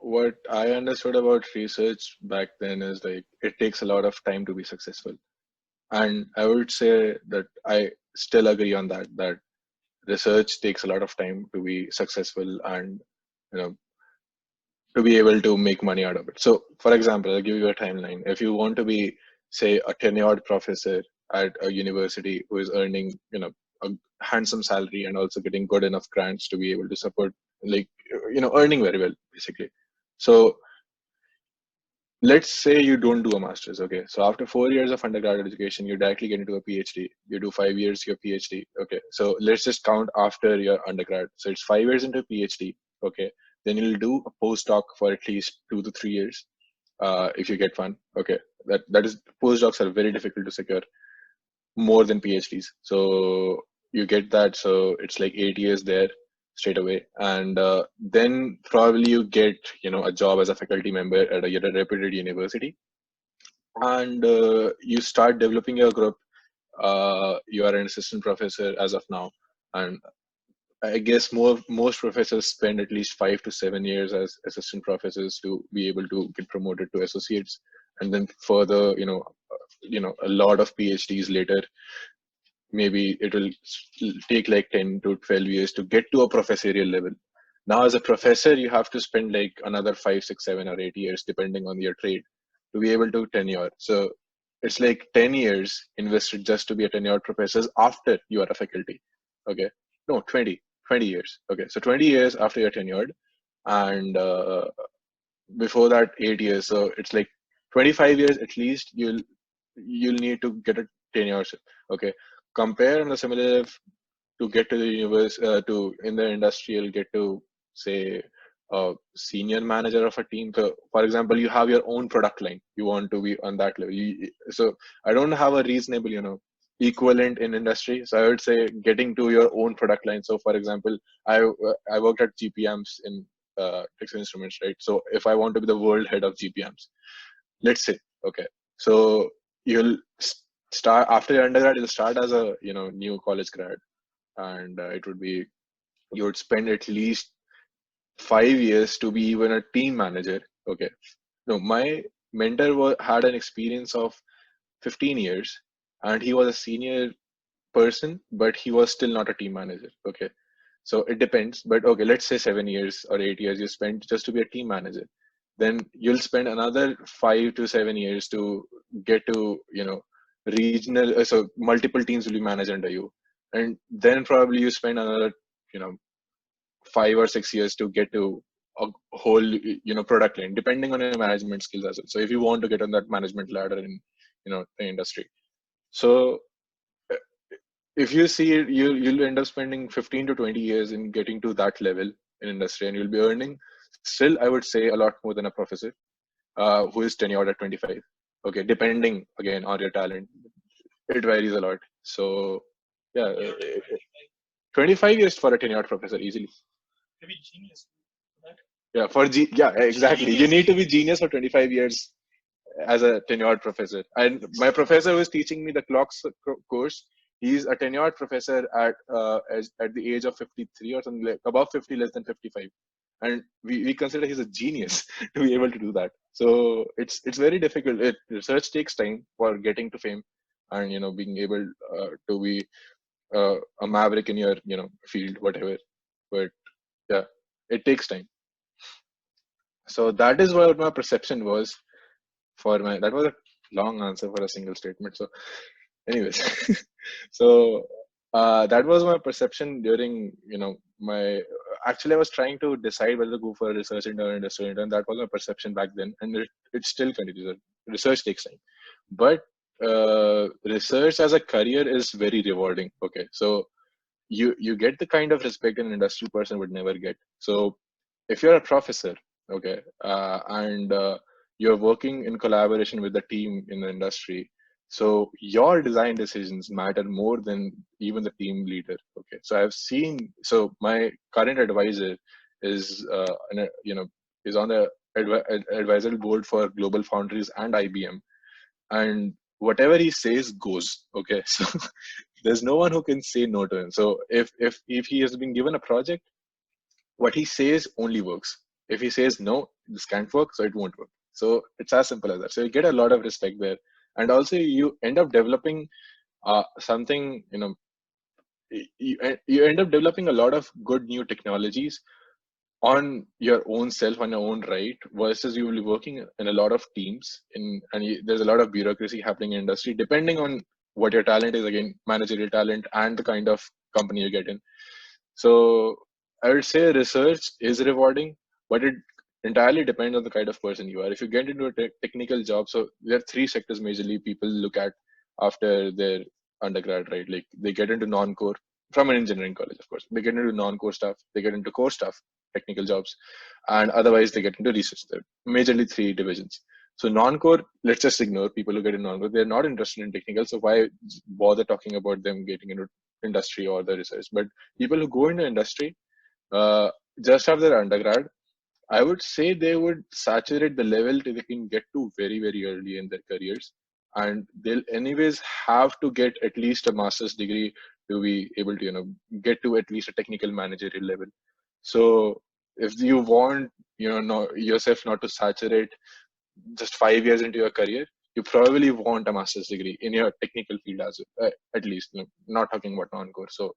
what I understood about research back then is like it takes a lot of time to be successful. And I would say that I still agree on that, that research takes a lot of time to be successful and, you know, to be able to make money out of it. So, for example, I'll give you a timeline. If you want to be, say, a tenured professor at a university who is earning, a handsome salary and also getting good enough grants to be able to support, like, earning very well, basically. So, let's say you don't do a master's. Okay, so after 4 years of undergraduate education, you directly get into a PhD. You do 5 years your PhD. Okay, so let's just count after your undergrad. So it's 5 years into PhD. Okay, then you'll do a postdoc for at least 2 to 3 years, if you get one. Okay, that is, postdocs are very difficult to secure, more than PhDs. So you get that. So it's like 8 years there straight away, and then probably you get, a job as a faculty member at a reputed university, and you start developing your group. You are an assistant professor as of now, and I guess most professors spend at least 5 to 7 years as assistant professors to be able to get promoted to associates, and then further, a lot of PhDs later. Maybe it will take like 10 to 12 years to get to a professorial level. Now, as a professor, you have to spend like another 5, 6, 7, or 8 years, depending on your trade, to be able to tenure. So it's like 10 years invested just to be a tenured professor after you are a faculty. Okay. No, 20 years. Okay. So 20 years after you're tenured, and before that, 8 years. So it's like 25 years at least you'll need to get a tenure. Okay. Compare on the similar, to get to the universe, to in the industry, you'll get to, say, a senior manager of a team. So for example, you have your own product line, you want to be on that level. So I don't have a reasonable, equivalent in industry. So I would say getting to your own product line. So for example, I worked at GPMs in Texas Instruments, right? So if I want to be the world head of GPMs, let's say, okay, so you'll start after your undergrad, you'll start as a, new college grad, and it would be, you would spend at least 5 years to be even a team manager. Okay, no, my mentor had an experience of 15 years, and he was a senior person, but he was still not a team manager. Okay, so it depends, but okay, let's say 7 years or 8 years you spent just to be a team manager. Then you'll spend another 5 to 7 years to get to, regional, so multiple teams will be managed under you. And then probably you spend another, you know 5 or 6 years to get to a whole, product line, depending on your management skills as well. So if you want to get on that management ladder in, the industry. So if you see it, you'll end up spending 15 to 20 years in getting to that level in industry, and you'll be earning still, I would say, a lot more than a professor who is tenured at 25. Okay, depending again on your talent, it varies a lot. So yeah, 25 years for a tenured professor easily. Yeah, yeah, exactly. You need to be genius for 25 years as a tenured professor. And my professor who is teaching me the clocks course, he's a tenured professor at the age of 53 or something, like above 50, less than 55. And we consider he's a genius to be able to do that. So it's very difficult. Research takes time for getting to fame, and being able to be a maverick in your field, whatever. But yeah, it takes time. So that is what my perception was for my. That was a long answer for a single statement. So, anyways, so that was my perception during my. Actually, I was trying to decide whether to go for a research intern or industrial intern. That was my perception back then, and it still continues. Research takes time, but research as a career is very rewarding. Okay, so you get the kind of respect an industrial person would never get. So if you're a professor, okay, and you're working in collaboration with the team in the industry, so your design decisions matter more than even the team leader. Okay, so I've seen. So my current advisor is, is on the advisory board for Global Foundries and IBM, and whatever he says goes. Okay, so there's no one who can say no to him. So if he has been given a project, what he says only works. If he says no, this can't work, so it won't work. So it's as simple as that. So you get a lot of respect there, and also you end up developing something. You end up developing a lot of good new technologies on your own self, on your own right, versus you will be working in a lot of teams there's a lot of bureaucracy happening in industry depending on what your talent is, again managerial talent and the kind of company you get in. So I would say research is rewarding, but it entirely depends on the kind of person you are. If you get into a technical job, so there are three sectors majorly people look at after their undergrad, right? Like they get into non-core from an engineering college, of course. They get into non-core stuff, they get into core stuff, technical jobs, and otherwise they get into research. There are majorly three divisions. So non-core, let's just ignore people who get in non-core. They're not interested in technical, so why bother talking about them getting into industry or the research? But people who go into industry uh, just after their undergrad, I would say they would saturate the level till they can get to very, very early in their careers. And they'll anyways have to get at least a master's degree to be able to, get to at least a technical managerial level. So if you want, yourself not to saturate just 5 years into your career, you probably want a master's degree in your technical field as well, at least, not talking about non-core. So